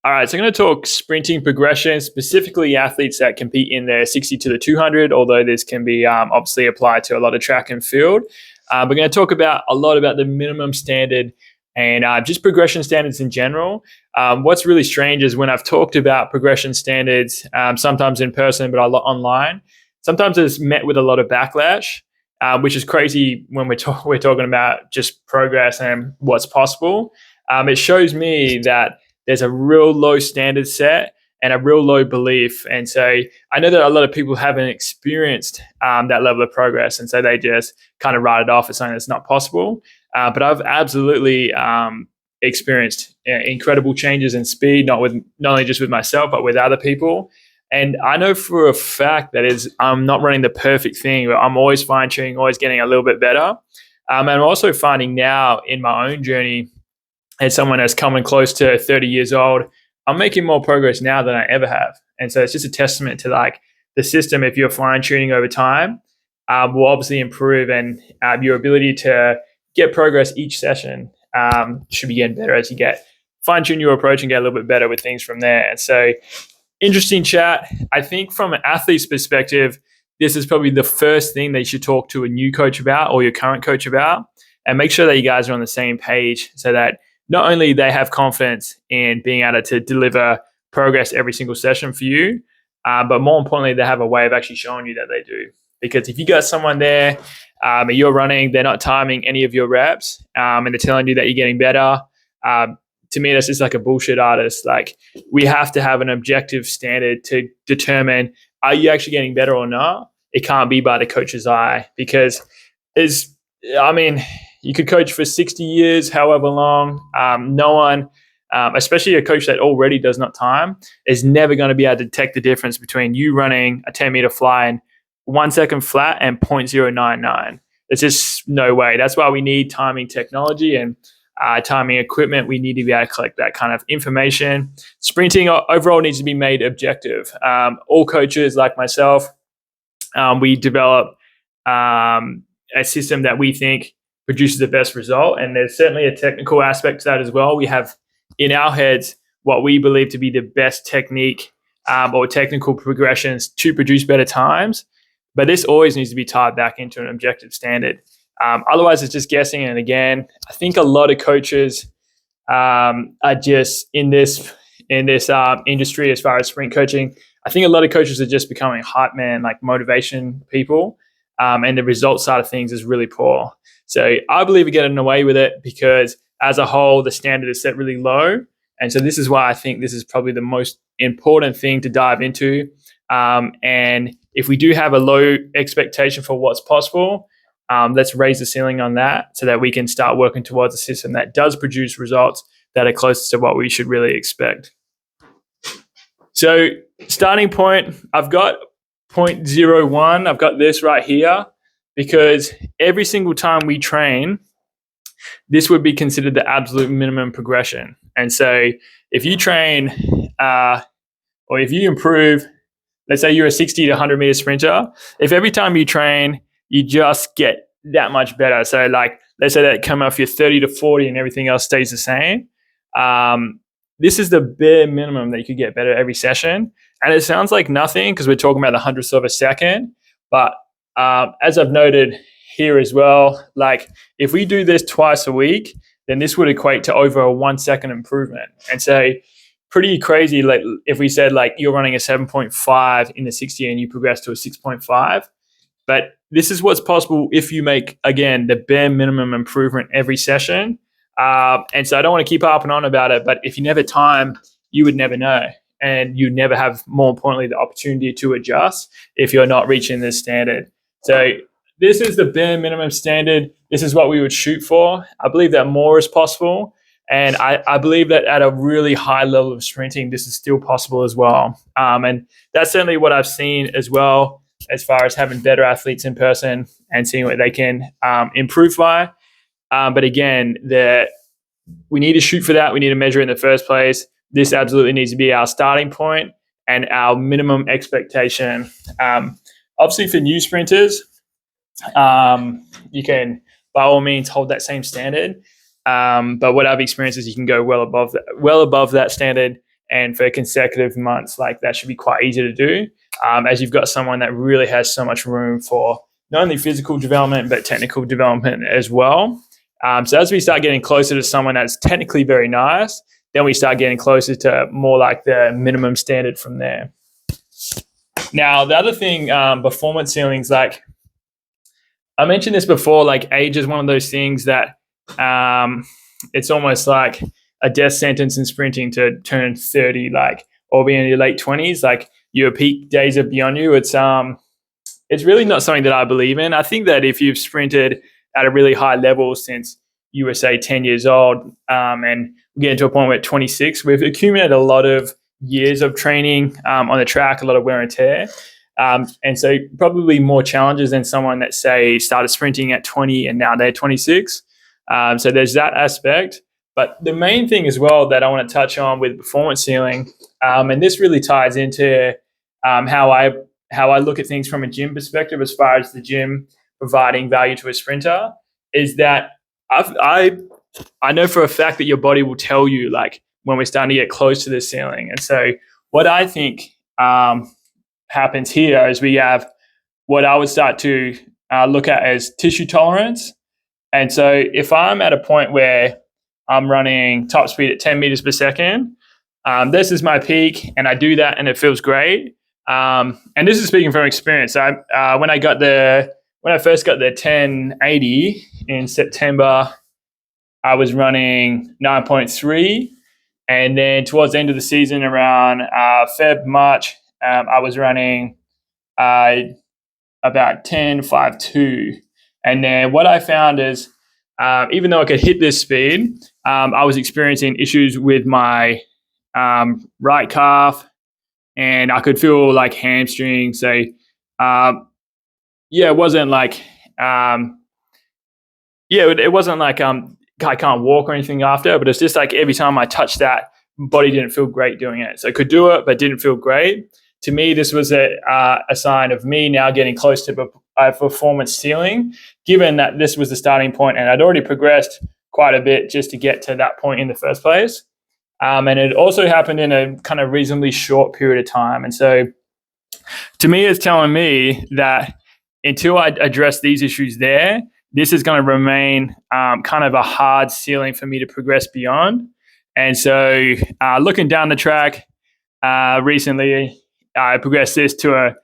All right, so I'm going to talk sprinting progression, specifically athletes that compete in their 60 to the 200, although this can be obviously applied to a lot of track and field. We're going to talk about a lot about the minimum standard and just progression standards in general. What's really strange is when I've talked about progression standards, sometimes in person, but a lot online, sometimes it's met with a lot of backlash, which is crazy when we're talking about just progress and what's possible. It shows me that there's a real low standard set and a real low belief. And so I know that a lot of people haven't experienced that level of progress. And so they just kind of write it off as something that's not possible. But I've absolutely experienced incredible changes in speed, not only just with myself, but with other people. And I know for a fact that I'm not running the perfect thing, but I'm always fine tuning, always getting a little bit better. And I'm also finding now in my own journey, as someone that's coming close to 30 years old, I'm making more progress now than I ever have. And so it's just a testament to like the system, if you're fine tuning over time, will obviously improve, and your ability to get progress each session should be getting better as you get fine tune your approach and get a little bit better with things from there. And so interesting chat. I think from an athlete's perspective, this is probably the first thing they should talk to a new coach about or your current coach about, and make sure that you guys are on the same page so that not only they have confidence in being able to deliver progress every single session for you, but more importantly, they have a way of actually showing you that they do. Because if you got someone there and you're running, they're not timing any of your reps, and they're telling you that you're getting better, to me, that's just like a bullshit artist. Like, we have to have an objective standard to determine, are you actually getting better or not? It can't be by the coach's eye, because you could coach for 60 years, however long. No one, especially a coach that already does not time, is never going to be able to detect the difference between you running a 10-meter fly in 1 second flat and 0.099. There's just no way. That's why we need timing technology and timing equipment. We need to be able to collect that kind of information. Sprinting overall needs to be made objective. All coaches like myself, we develop a system that we think produces the best result. And there's certainly a technical aspect to that as well. We have in our heads what we believe to be the best technique or technical progressions to produce better times. But this always needs to be tied back into an objective standard. Otherwise, it's just guessing. And again, I think a lot of coaches are just in this industry as far as sprint coaching. I think a lot of coaches are just becoming hype man, like motivation people. And the result side of things is really poor. So I believe we're getting away with it because as a whole, the standard is set really low. And so this is why I think this is probably the most important thing to dive into. And if we do have a low expectation for what's possible, let's raise the ceiling on that so that we can start working towards a system that does produce results that are close to what we should really expect. So starting point, I've got 0.01. I've got this right here because every single time we train, this would be considered the absolute minimum progression. And so if you train or if you improve, let's say you're a 60 to 100 meter sprinter, if every time you train, you just get that much better. So like, let's say that come off your 30 to 40 and everything else stays the same. This is the bare minimum that you could get better every session. And it sounds like nothing because we're talking about the hundredths of a second. But as I've noted here as well, like if we do this twice a week, then this would equate to over a 1 second improvement. And so pretty crazy. Like if we said like you're running a 7.5 in the 60 and you progress to a 6.5, but this is what's possible if you make, again, the bare minimum improvement every session. And so I don't want to keep harping on about it, but if you never time, you would never know. And you never have, more importantly, the opportunity to adjust if you're not reaching this standard. So this is the bare minimum standard. This is what we would shoot for. I believe that more is possible. And I believe that at a really high level of sprinting, this is still possible as well. And that's certainly what I've seen as well, as far as having better athletes in person and seeing what they can improve by. But again, we need to shoot for that. We need to measure it in the first place. This absolutely needs to be our starting point and our minimum expectation. Obviously, for new sprinters, you can, by all means, hold that same standard. But what I've experienced is you can go well above that standard and for consecutive months, like that should be quite easy to do, as you've got someone that really has so much room for not only physical development but technical development as well. So as we start getting closer to someone that's technically very nice, then we start getting closer to more like the minimum standard from there. Now, the other thing, performance ceilings, like I mentioned this before, like age is one of those things that it's almost like a death sentence in sprinting to turn 30, like, or be in your late 20s, like your peak days are beyond you. It's really not something that I believe in. I think that if you've sprinted at a really high level since you were, say, 10 years old, and we get into a point where at 26, we've accumulated a lot of years of training on the track, a lot of wear and tear. And so probably more challenges than someone that, say, started sprinting at 20 and now they're 26. So there's that aspect. But the main thing as well that I want to touch on with performance ceiling, and this really ties into how I look at things from a gym perspective as far as the gym providing value to a sprinter, is that I know for a fact that your body will tell you like when we're starting to get close to the ceiling. And so what I think happens here is we have what I would start to look at as tissue tolerance. And so if I'm at a point where I'm running top speed at 10 meters per second, this is my peak, and I do that and it feels great. And this is speaking from experience. When I first got the 1080 in September, I was running 9.3. And then towards the end of the season, around Feb, March, I was running about 10.52. And then what I found is, even though I could hit this speed, I was experiencing issues with my right calf, and I could feel like hamstring. So, it wasn't like, it wasn't like I can't walk or anything after, but it's just like every time I touched that, body didn't feel great doing it. So I could do it, but didn't feel great. To me, this was a sign of me now getting close to a performance ceiling, given that this was the starting point and I'd already progressed quite a bit just to get to that point in the first place. And it also happened in a kind of reasonably short period of time. And so to me, it's telling me that until I address these issues there, this is going to remain kind of a hard ceiling for me to progress beyond. And so looking down the track, recently, I progressed this to a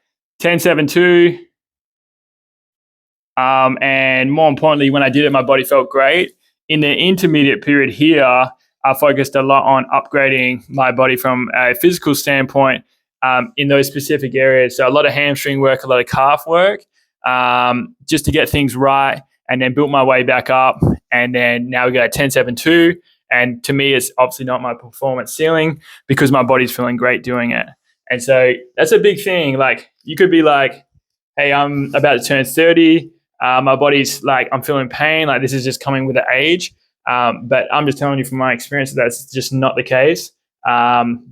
10.72. And more importantly, when I did it, my body felt great. In the intermediate period here, I focused a lot on upgrading my body from a physical standpoint in those specific areas. So a lot of hamstring work, a lot of calf work, just to get things right, and then built my way back up. And then now we got 10.72. And to me, it's obviously not my performance ceiling because my body's feeling great doing it. And so that's a big thing. Like, you could be like, hey, I'm about to turn 30. My body's like, I'm feeling pain. Like, this is just coming with the age. But I'm just telling you from my experience that that's just not the case,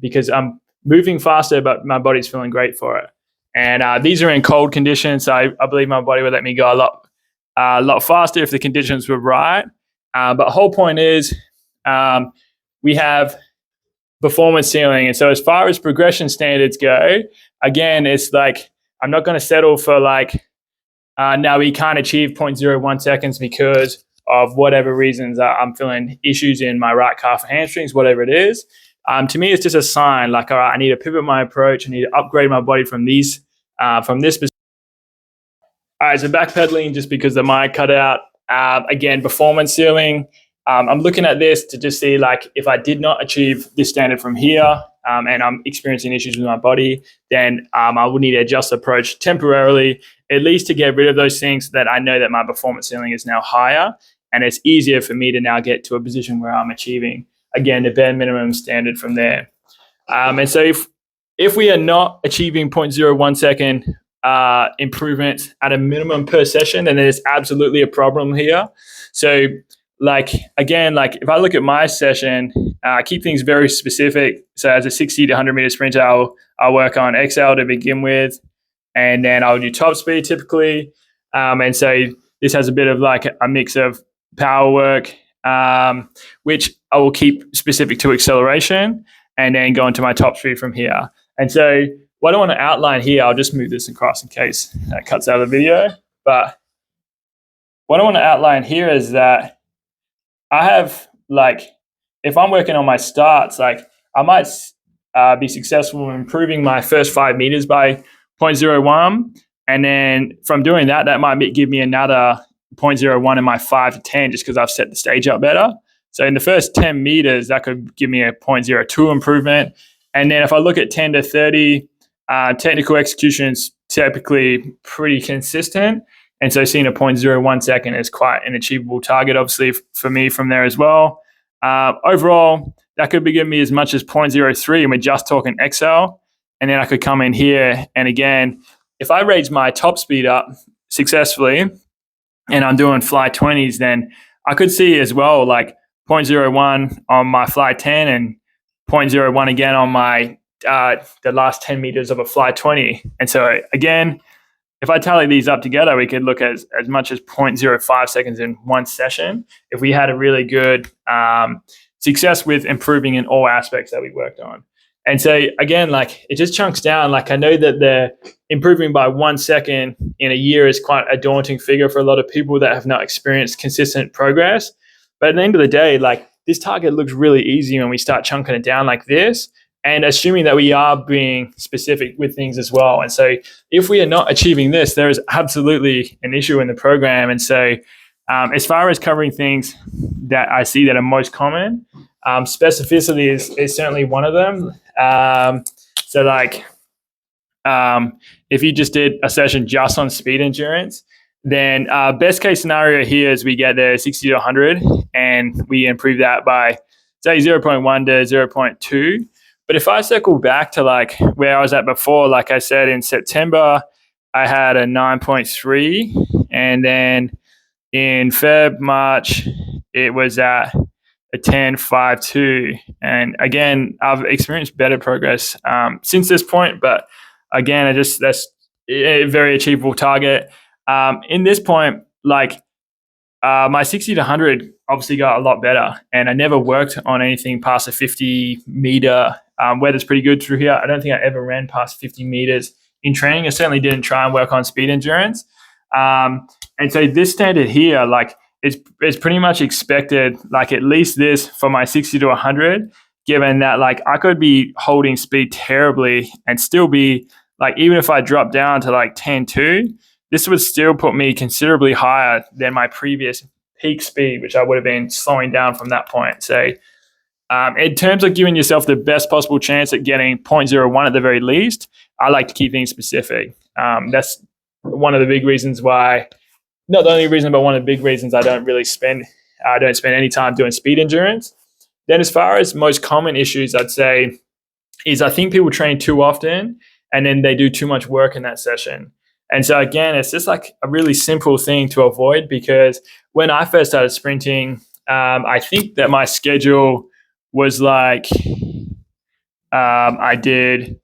because I'm moving faster, but my body's feeling great for it. And these are in cold conditions. So I believe my body would let me go a lot faster if the conditions were right. But the whole point is, we have performance ceiling. And so as far as progression standards go, again, it's like, I'm not going to settle for like, now we can't achieve 0.01 seconds because of whatever reasons. I'm feeling issues in my right calf or hamstrings, whatever it is. To me, it's just a sign like, all right, I need to pivot my approach. I need to upgrade my body from this perspective. All right, so backpedaling just because the mic cut out. Again, performance ceiling. I'm looking at this to just see like, if I did not achieve this standard from here, and I'm experiencing issues with my body, then I will need to adjust the approach temporarily, at least to get rid of those things that I know that my performance ceiling is now higher, and it's easier for me to now get to a position where I'm achieving, again, the bare minimum standard from there. And so if we are not achieving 0.01 second improvements at a minimum per session, then there's absolutely a problem here. So like, again, like if I look at my session, I keep things very specific. So as a 60 to 100 meter sprinter, I'll work on XL to begin with, and then I'll do top speed typically. And so this has a bit of like a mix of power work, which I will keep specific to acceleration. and then go into my top speed from here. And so what I want to outline here, I'll just move this across in case that cuts out of the video. But what I want to outline here is that I have, like, if I'm working on my starts, like I might be successful in improving my first 5 meters by 0.01. And then from doing that, that might give me another 0.01 in my 5 to 10 just because I've set the stage up better. So in the first 10 meters, that could give me a 0.02 improvement. And then if I look at 10 to 30, technical execution is typically pretty consistent. And so seeing a 0.01 second is quite an achievable target, obviously, for me from there as well. Overall, that could be giving me as much as 0.03, and we're just talking XL. And then I could come in here, and again, if I raise my top speed up successfully and I'm doing fly 20s, then I could see as well like 0.01 on my fly 10 and 0.01 again on my the last 10 meters of a fly 20. And so again, if I tally these up together, we could look at as much as 0.05 seconds in one session if we had a really good success with improving in all aspects that we worked on. And so again, like it just chunks down. Like I know that the improving by 1 second in a year is quite a daunting figure for a lot of people that have not experienced consistent progress. But at the end of the day, like this target looks really easy when we start chunking it down like this, and assuming that we are being specific with things as well. And so if we are not achieving this, there is absolutely an issue in the program. And so as far as covering things that I see that are most common, specificity is certainly one of them. So like if you just did a session just on speed endurance, then best case scenario here is we get the 60 to 100 and we improve that by say 0.1 to 0.2. But if I circle back to like where I was at before, like I said, in September, I had a 9.3, and then in March, it was at a 10.52. And again, I've experienced better progress since this point, but again, that's a very achievable target. In this point, like my 60 to 100 obviously got a lot better, and I never worked on anything past a 50 meter. Weather's pretty good through here. I don't think I ever ran past 50 meters in training. I certainly didn't try and work on speed endurance. And so this standard here, like it's pretty much expected, like at least this for my 60 to 100, given that like I could be holding speed terribly and still be like, even if I drop down to like 10.2, this would still put me considerably higher than my previous peak speed, which I would have been slowing down from that point. So in terms of giving yourself the best possible chance at getting 0.01 at the very least, I like to keep things specific. That's one of the big reasons why, not the only reason, but one of the big reasons I don't spend any time doing speed endurance. Then as far as most common issues, I'd say is I think people train too often and then they do too much work in that session. And so again, it's just like a really simple thing to avoid, because when I first started sprinting, I think that my schedule was like I did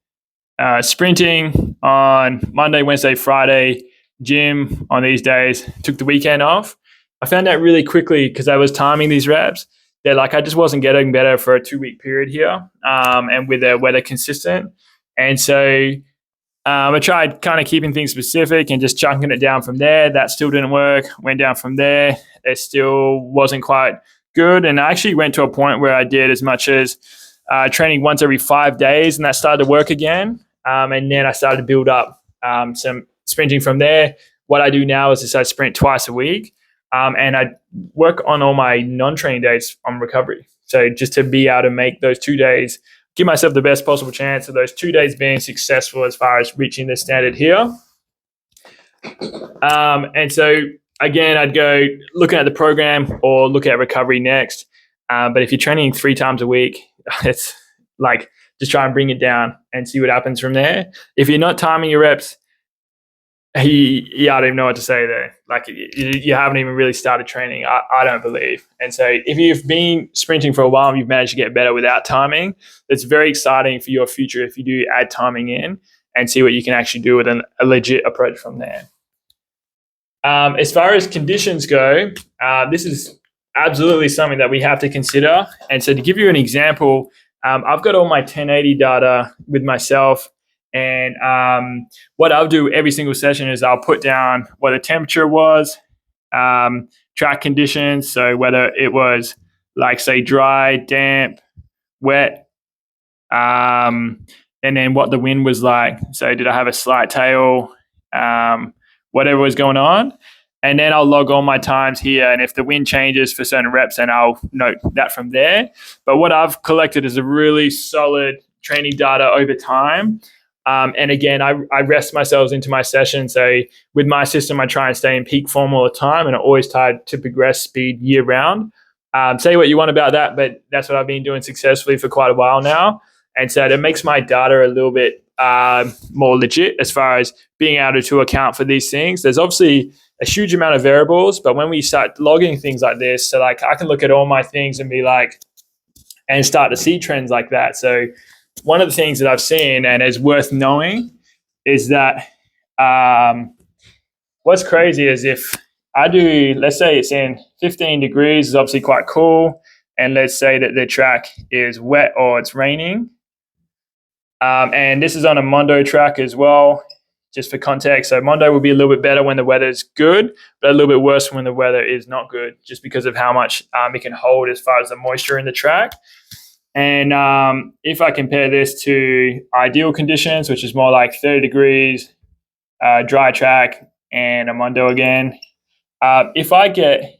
sprinting on Monday, Wednesday, Friday, gym on these days, took the weekend off. I found out really quickly, because I was timing these reps, that like I just wasn't getting better for a 2-week period here, and with the weather consistent. And so I tried kind of keeping things specific and just chunking it down from there. That still didn't work. Went down from there. It still wasn't quite good. And I actually went to a point where I did as much as training once every 5 days, and that started to work again. And then I started to build up some sprinting from there. What I do now is I sprint twice a week, and I work on all my non-training days on recovery. So just to be able to make those 2 days, give myself the best possible chance of those 2 days being successful as far as reaching the standard here. And so again, I'd go looking at the program or look at recovery next. But if you're training 3 times a week, it's like just try and bring it down and see what happens from there. If you're not timing your reps, I don't even know what to say there. Like you haven't even really started training, I don't believe. And so if you've been sprinting for a while and you've managed to get better without timing, it's very exciting for your future if you do add timing in and see what you can actually do with a legit approach from there. As far as conditions go, this is absolutely something that we have to consider. And so to give you an example, I've got all my 1080 data with myself. And what I'll do every single session is I'll put down what the temperature was, track conditions. So whether it was like, say, dry, damp, wet, and then what the wind was like. So did I have a slight tail, whatever was going on. And then I'll log all my times here. And if the wind changes for certain reps, then I'll note that from there. But what I've collected is a really solid training data over time. And again, I rest myself into my session. So with my system, I try and stay in peak form all the time, and I always try to progress speed year round. Say what you want about that, but that's what I've been doing successfully for quite a while now. And so it makes my data a little bit more legit as far as being able to account for these things. There's obviously a huge amount of variables, but when we start logging things like this, so like I can look at all my things and be like, and start to see trends like that. So one of the things that I've seen and is worth knowing is that what's crazy is if I do, let's say it's in 15 degrees, is obviously quite cool. And let's say that the track is wet or it's raining. And this is on a Mondo track as well, just for context. So Mondo will be a little bit better when the weather is good, but a little bit worse when the weather is not good, just because of how much it can hold as far as the moisture in the track. And if I compare this to ideal conditions, which is more like 30 degrees, dry track, and a Mondo again, if I get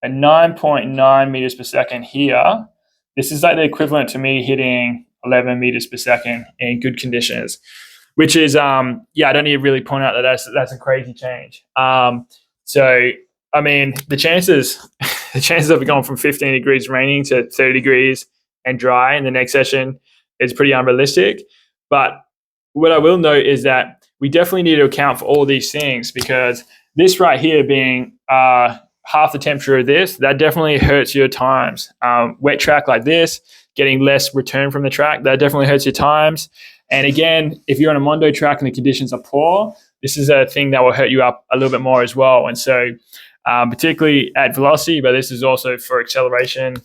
a 9.9 meters per second here, this is like the equivalent to me hitting 11 meters per second in good conditions, which is, I don't need to really point out that that's a crazy change. So, I mean, the chances of it going from 15 degrees raining to 30 degrees and dry in the next session is pretty unrealistic. But what I will note is that we definitely need to account for all these things, because this right here being half the temperature of this, that definitely hurts your times. Wet track like this, getting less return from the track, that definitely hurts your times. And again, if you're on a Mondo track and the conditions are poor, this is a thing that will hurt you up a little bit more as well. And so particularly at velocity, but this is also for acceleration,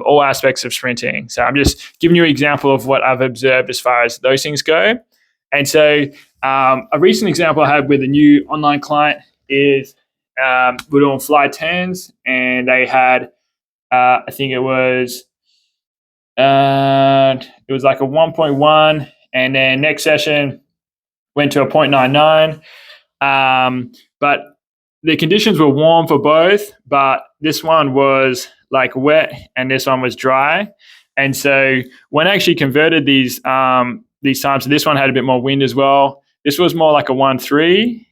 all aspects of sprinting. So I'm just giving you an example of what I've observed as far as those things go. And so a recent example I had with a new online client is we're doing fly 10s, and they had, I think it was like a 1.1, and then next session went to a 0.99. But the conditions were warm for both, but this one was like wet and this one was dry. And so when I actually converted these times, so this one had a bit more wind as well. This was more like a 1.3,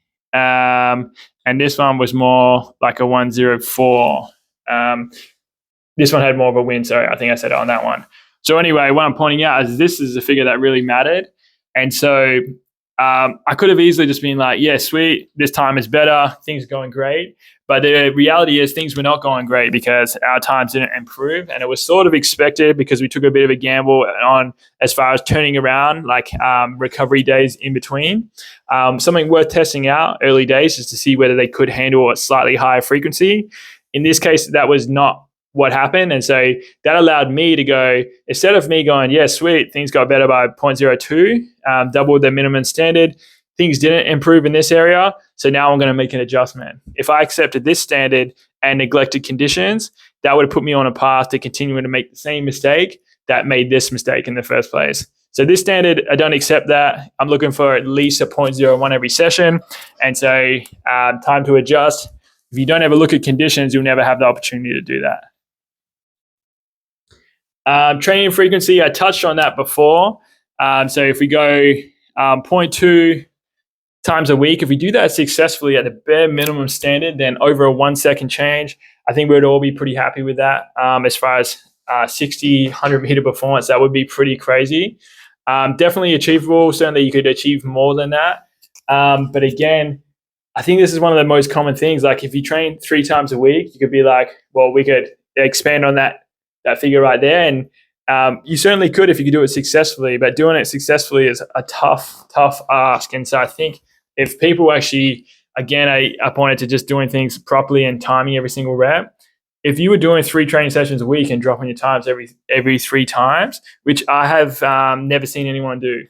and this one was more like a 1.04. This one had more of a wind, so I think I said it on that one. So anyway, what I'm pointing out is this is a figure that really mattered. And so I could have easily just been like, yeah, sweet, this time is better, things are going great. But the reality is things were not going great because our times didn't improve. And it was sort of expected because we took a bit of a gamble on as far as turning around, like recovery days in between. Something worth testing out early days is to see whether they could handle a slightly higher frequency. In this case, that was not what happened. And so that allowed me to go, instead of me going, yeah, sweet, things got better by 0.02, doubled the minimum standard, things didn't improve in this area. So now I'm going to make an adjustment. If I accepted this standard and neglected conditions, that would have put me on a path to continuing to make the same mistake that made this mistake in the first place. So this standard, I don't accept that. I'm looking for at least a 0.01 every session. And so time to adjust. If you don't ever look at conditions, you'll never have the opportunity to do that. Training frequency, I touched on that before. So if we go 0.2 times a week, if we do that successfully at the bare minimum standard, then over a 1 second change, I think we'd all be pretty happy with that. As far as 60, 100 meter performance, that would be pretty crazy. Definitely achievable. Certainly you could achieve more than that. But again, I think this is one of the most common things. Like if you train 3 times a week, you could be like, well, we could expand on that figure right there. And you certainly could if you could do it successfully, but doing it successfully is a tough ask. And so I think if people actually, again, I pointed to just doing things properly and timing every single rep, if you were doing 3 training sessions a week and dropping your times every 3 times, which I have never seen anyone do,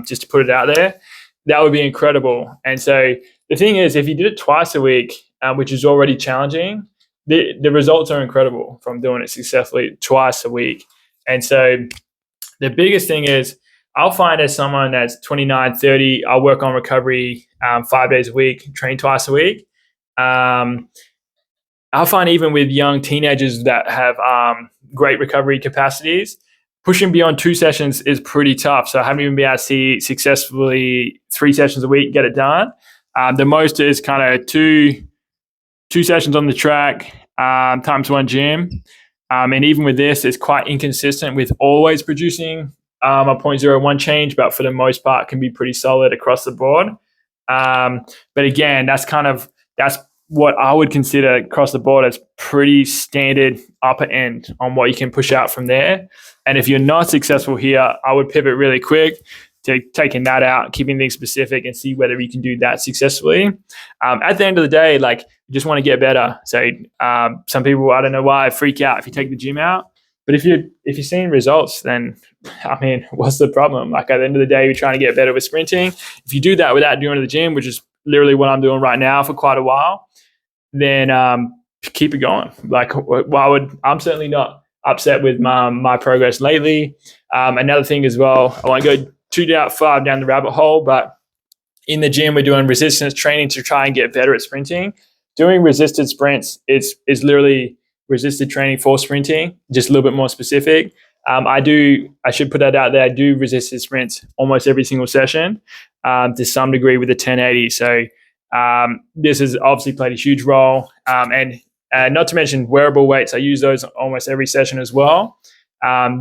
just to put it out there, that would be incredible. And so the thing is, if you did it twice a week, which is already challenging, the results are incredible from doing it successfully twice a week. And so the biggest thing is, I'll find as someone that's 29, 30, I'll work on recovery 5 days a week, train twice a week. I'll find even with young teenagers that have great recovery capacities, pushing beyond 2 sessions is pretty tough. So I haven't even been able to see successfully 3 sessions a week get it done. The most is kind of two sessions on the track times 1 gym. And even with this, it's quite inconsistent with always producing a 0.01 change, but for the most part can be pretty solid across the board. But again, that's what I would consider across the board as pretty standard upper end on what you can push out from there. And if you're not successful here, I would pivot really quick to taking that out, keeping things specific, and see whether you can do that successfully. At the end of the day, like, you just want to get better. So some people, I don't know why, freak out if you take the gym out. But if you're seeing results, then I mean, what's the problem? Like, at the end of the day, you're trying to get better with sprinting. If you do that without doing the gym, which is literally what I'm doing right now for quite a while, then keep it going. Like, I'm certainly not upset with my progress lately. Another thing as well, I won't go too far down the rabbit hole, but in the gym, we're doing resistance training to try and get better at sprinting. Doing resisted sprints is literally resisted training for sprinting, just a little bit more specific. I should put that out there. I do resisted sprints almost every single session to some degree with the 1080. So this has obviously played a huge role. And not to mention wearable weights. I use those almost every session as well.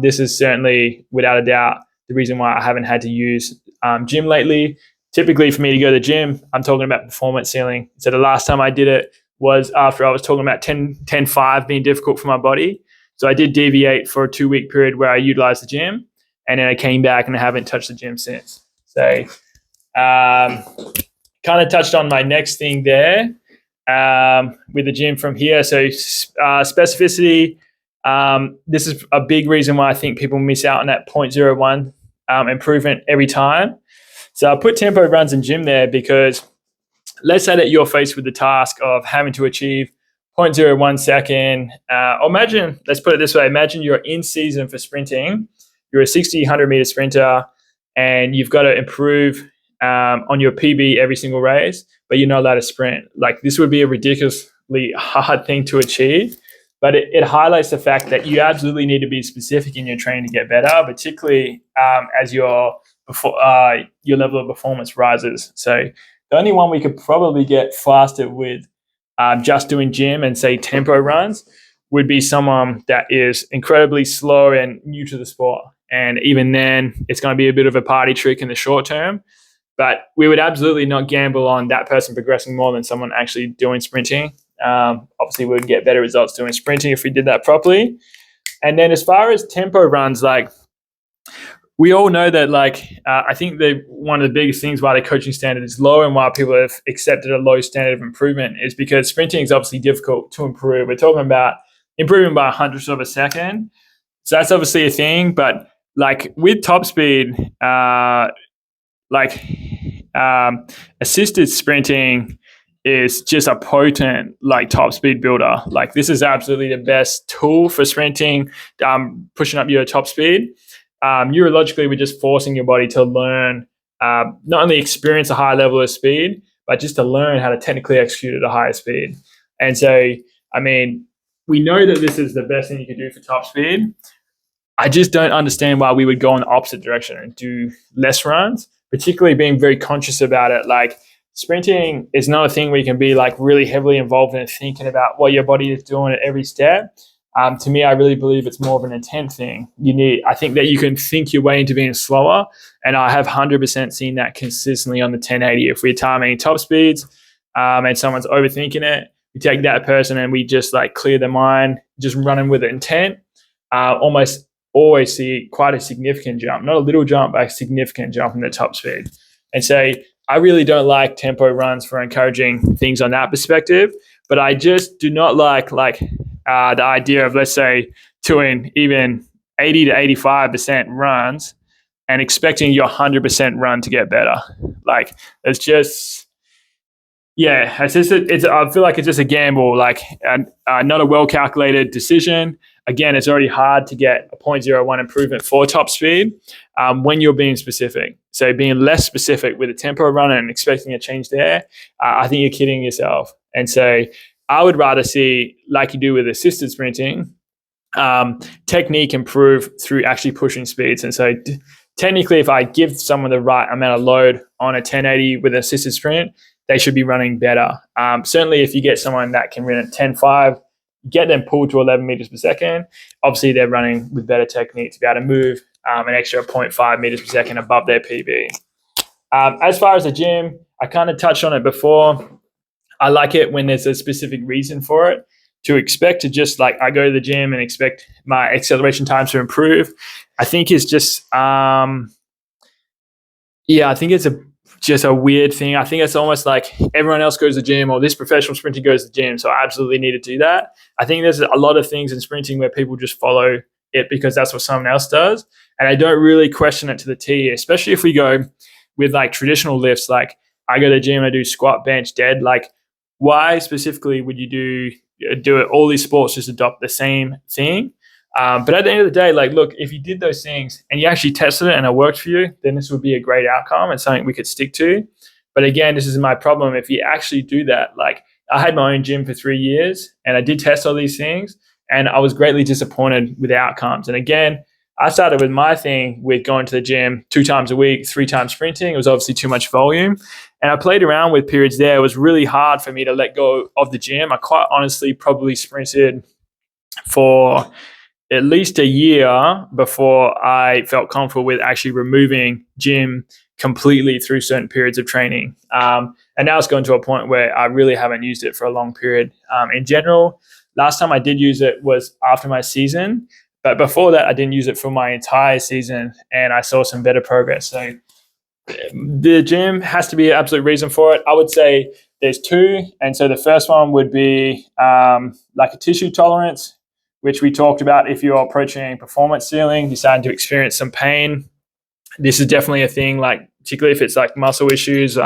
This is certainly, without a doubt, the reason why I haven't had to use gym lately. Typically, for me to go to the gym, I'm talking about performance ceiling. So the last time I did it was after I was talking about 10-5 being difficult for my body. So I did deviate for a 2-week period where I utilized the gym, and then I came back and I haven't touched the gym since. So kind of touched on my next thing there with the gym from here. So specificity, this is a big reason why I think people miss out on that 0.01 improvement every time. So I put tempo runs in gym there because let's say that you're faced with the task of having to achieve 0.01 second. Or imagine, let's put it this way, imagine you're in season for sprinting. You're a 60, 100 meter sprinter, and you've got to improve on your PB every single race, but you're not allowed to sprint. Like, this would be a ridiculously hard thing to achieve, but it highlights the fact that you absolutely need to be specific in your training to get better, particularly as your level of performance rises. So the only one we could probably get faster with just doing gym and say tempo runs would be someone that is incredibly slow and new to the sport. And even then, it's going to be a bit of a party trick in the short term. But we would absolutely not gamble on that person progressing more than someone actually doing sprinting. Obviously, we would get better results doing sprinting if we did that properly. And then as far as tempo runs, like, we all know that, like, I think one of the biggest things why the coaching standard is low and why people have accepted a low standard of improvement is because sprinting is obviously difficult to improve. We're talking about improving by 100ths of a second. So that's obviously a thing. But, like, with top speed, assisted sprinting is just a potent, like, top speed builder. Like, this is absolutely the best tool for sprinting, pushing up your top speed. Neurologically, we're just forcing your body to learn, not only experience a high level of speed, but just to learn how to technically execute at a higher speed. And so, I mean, we know that this is the best thing you can do for top speed. I just don't understand why we would go in the opposite direction and do less runs, particularly being very conscious about it. Like, sprinting is not a thing where you can be, like, really heavily involved in thinking about what your body is doing at every step. To me, I really believe it's more of an intent thing. I think that you can think your way into being slower, and I have 100% seen that consistently on the 1080. If we're timing top speeds and someone's overthinking it, we take that person and we just, like, clear their mind, just running with intent. Almost always see quite a significant jump, not a little jump, but a significant jump in the top speed. And so I really don't like tempo runs for encouraging things on that perspective, but I just do not like the idea of, let's say, doing even 80 to 85% runs and expecting your 100% run to get better. Like, it's just, yeah, I feel like it's just a gamble, like not a well calculated decision. Again, it's already hard to get a 0.01 improvement for top speed when you're being specific. So being less specific with a tempo run and expecting a change there, I think you're kidding yourself. And so I would rather see, like you do with assisted sprinting, technique improve through actually pushing speeds. And so technically, if I give someone the right amount of load on a 1080 with an assisted sprint, they should be running better. Certainly, if you get someone that can run at 10.5, get them pulled to 11 meters per second, obviously they're running with better technique to be able to move an extra 0.5 meters per second above their PB. As far as the gym, I kind of touched on it before. I like it when there's a specific reason for it. To expect to just, like, I go to the gym and expect my acceleration times to improve, I think is just, I think it's just a weird thing. I think it's almost like everyone else goes to the gym, or this professional sprinter goes to the gym, so I absolutely need to do that. I think there's a lot of things in sprinting where people just follow it because that's what someone else does, and I don't really question it to the T, especially if we go with like traditional lifts. Like, I go to the gym, I do squat, bench, dead. Like, why specifically would you do it? All these sports just adopt the same thing. But at the end of the day, like, look, if you did those things and you actually tested it and it worked for you, then this would be a great outcome and something we could stick to. But again, this is my problem. If you actually do that, like, I had my own gym for 3 years and I did test all these things and I was greatly disappointed with the outcomes. And again, I started with my thing with going to the gym 2 times a week, 3 times sprinting. It was obviously too much volume. And I played around with periods there. It was really hard for me to let go of the gym. I quite honestly probably sprinted for at least a year before I felt comfortable with actually removing gym completely through certain periods of training. And now it's gotten to a point where I really haven't used it for a long period. In general, last time I did use it was after my season. But before that, I didn't use it for my entire season, and I saw some better progress. So the gym has to be an absolute reason for it. I would say there's 2. And so the first one would be like a tissue tolerance, which we talked about. If you're approaching performance ceiling, you're starting to experience some pain. This is definitely a thing, like particularly if it's like muscle issues,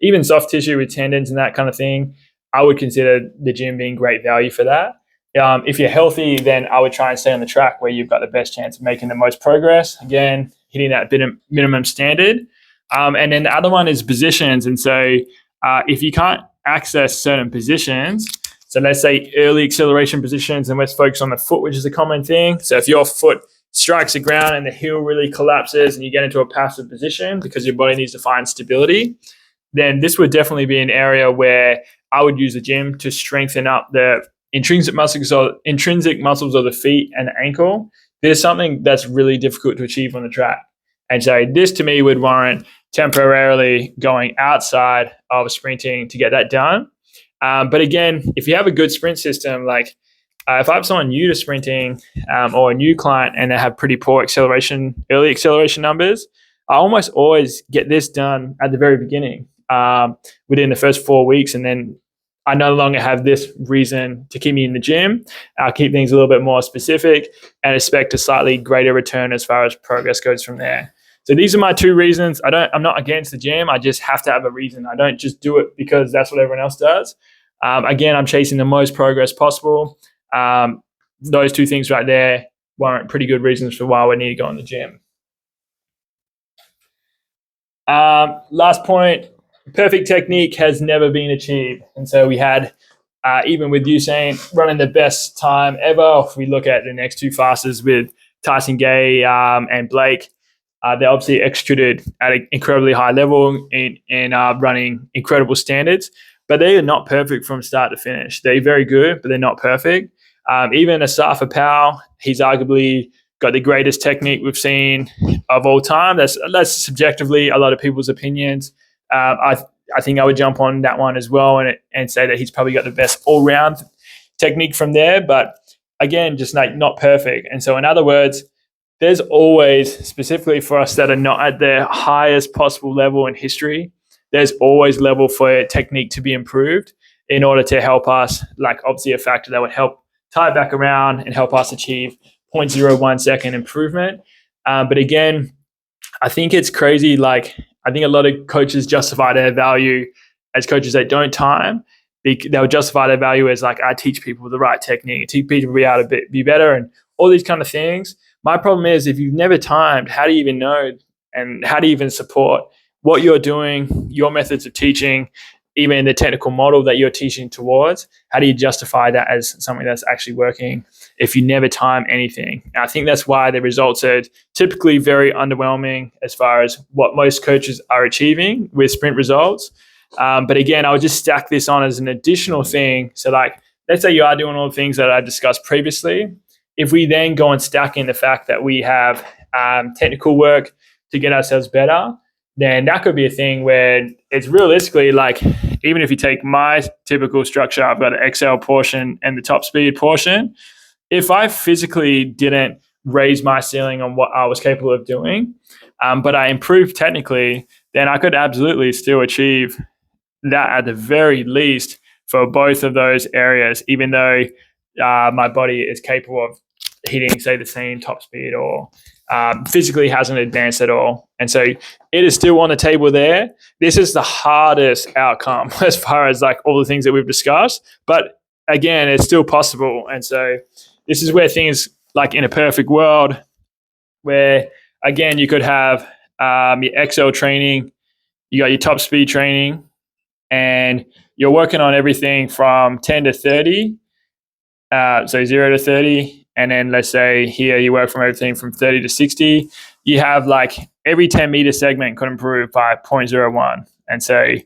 even soft tissue with tendons and that kind of thing. I would consider the gym being great value for that. If you're healthy, then I would try and stay on the track where you've got the best chance of making the most progress. Again, hitting that minimum standard. And then the other one is positions. And so if you can't access certain positions, so let's say early acceleration positions, and let's focus on the foot, which is a common thing. So if your foot strikes the ground and the heel really collapses and you get into a passive position because your body needs to find stability, then this would definitely be an area where I would use the gym to strengthen up the intrinsic muscles of the feet and the ankle. There's something that's really difficult to achieve on the track. And so this to me would warrant temporarily going outside of sprinting to get that done. But again, if you have a good sprint system, like if I have someone new to sprinting or a new client and they have pretty poor early acceleration numbers, I almost always get this done at the very beginning within the first 4 weeks. And then I no longer have this reason to keep me in the gym. I'll keep things a little bit more specific and expect a slightly greater return as far as progress goes from there. So these are my 2 reasons. I'm not against the gym. I just have to have a reason. I don't just do it because that's what everyone else does. Again, I'm chasing the most progress possible. Those 2 things right there warrant pretty good reasons for why we need to go in the gym. Last point, perfect technique has never been achieved. And so we had, even with Usain running the best time ever, if we look at the next 2 fastest with Tyson Gay and Blake, they obviously executed at an incredibly high level in running incredible standards, but they are not perfect from start to finish. They're very good, but they're not perfect. Even Asafa Powell, he's arguably got the greatest technique we've seen of all time. That's subjectively a lot of people's opinions. I think I would jump on that one as well and say that he's probably got the best all-round technique from there. But again, just like not perfect. And so in other words, there's always, specifically for us that are not at the highest possible level in history, there's always level for technique to be improved in order to help us, like obviously a factor that would help tie it back around and help us achieve 0.01 second improvement. But again, I think it's crazy. Like, I think a lot of coaches justify their value as coaches that don't time. They'll justify their value as like, I teach people the right technique, I teach people to be able to be better, and all these kind of things. My problem is, if you've never timed, how do you even know, and how do you even support what you're doing, your methods of teaching, even the technical model that you're teaching towards? How do you justify that as something that's actually working if you never time anything? And I think that's why the results are typically very underwhelming as far as what most coaches are achieving with sprint results. But again, I would just stack this on as an additional thing. So like, let's say you are doing all the things that I discussed previously. If we then go and stack in the fact that we have technical work to get ourselves better, then that could be a thing where it's realistically like, even if you take my typical structure, I've got an XL portion and the top speed portion. If I physically didn't raise my ceiling on what I was capable of doing, but I improved technically, then I could absolutely still achieve that at the very least for both of those areas, even though my body is capable of hitting, say, the same top speed, or physically hasn't advanced at all. And so it is still on the table there. This is the hardest outcome as far as like all the things that we've discussed. But again, it's still possible. And so this is where things, like in a perfect world, where again, you could have your XL training, you got your top speed training, and you're working on everything from 10 to 30, so 0 to 30. And then let's say here you work from everything from 30 to 60. You have like every 10 meter segment could improve by 0.01. And so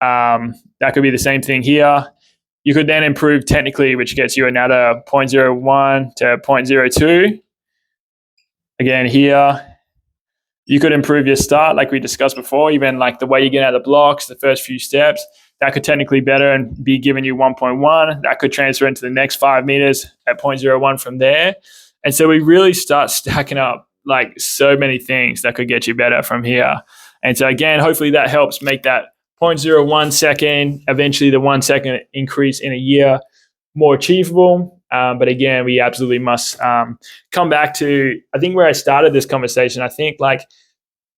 that could be the same thing here. You could then improve technically, which gets you another 0.01 to 0.02. Again, here, you could improve your start, like we discussed before, even like the way you get out of the blocks, the first few steps. That could technically better and be giving you 1.1. That could transfer into the next 5 meters at 0.01 from there. And so we really start stacking up like so many things that could get you better from here. And so again, hopefully that helps make that 0.01 second, eventually the 1 second increase in a year, more achievable. But again, we absolutely must come back to, I think, where I started this conversation. I think like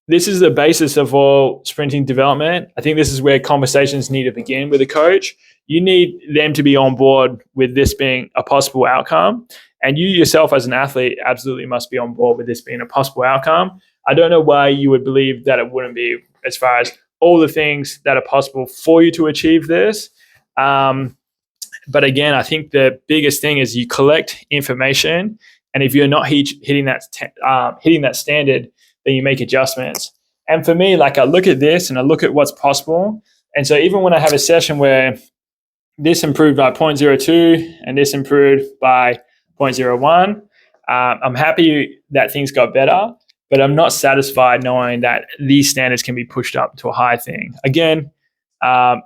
this is the basis of all sprinting development. I think this is where conversations need to begin with a coach. You need them to be on board with this being a possible outcome. And you yourself as an athlete absolutely must be on board with this being a possible outcome. I don't know why you would believe that it wouldn't be, as far as all the things that are possible for you to achieve this. But again, I think the biggest thing is you collect information, and if you're not hitting that standard, then you make adjustments. And for me, like I look at this and I look at what's possible. And so even when I have a session where this improved by 0.02 and this improved by 0.01, I'm happy that things got better, but I'm not satisfied knowing that these standards can be pushed up to a high thing. Again,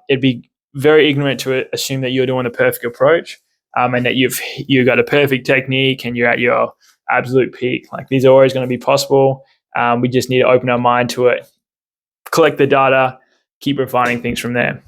it'd be very ignorant to assume that you're doing the perfect approach, and that you've got a perfect technique and you're at your absolute peak. Like, these are always going to be possible. We just need to open our mind to it, collect the data, keep refining things from there.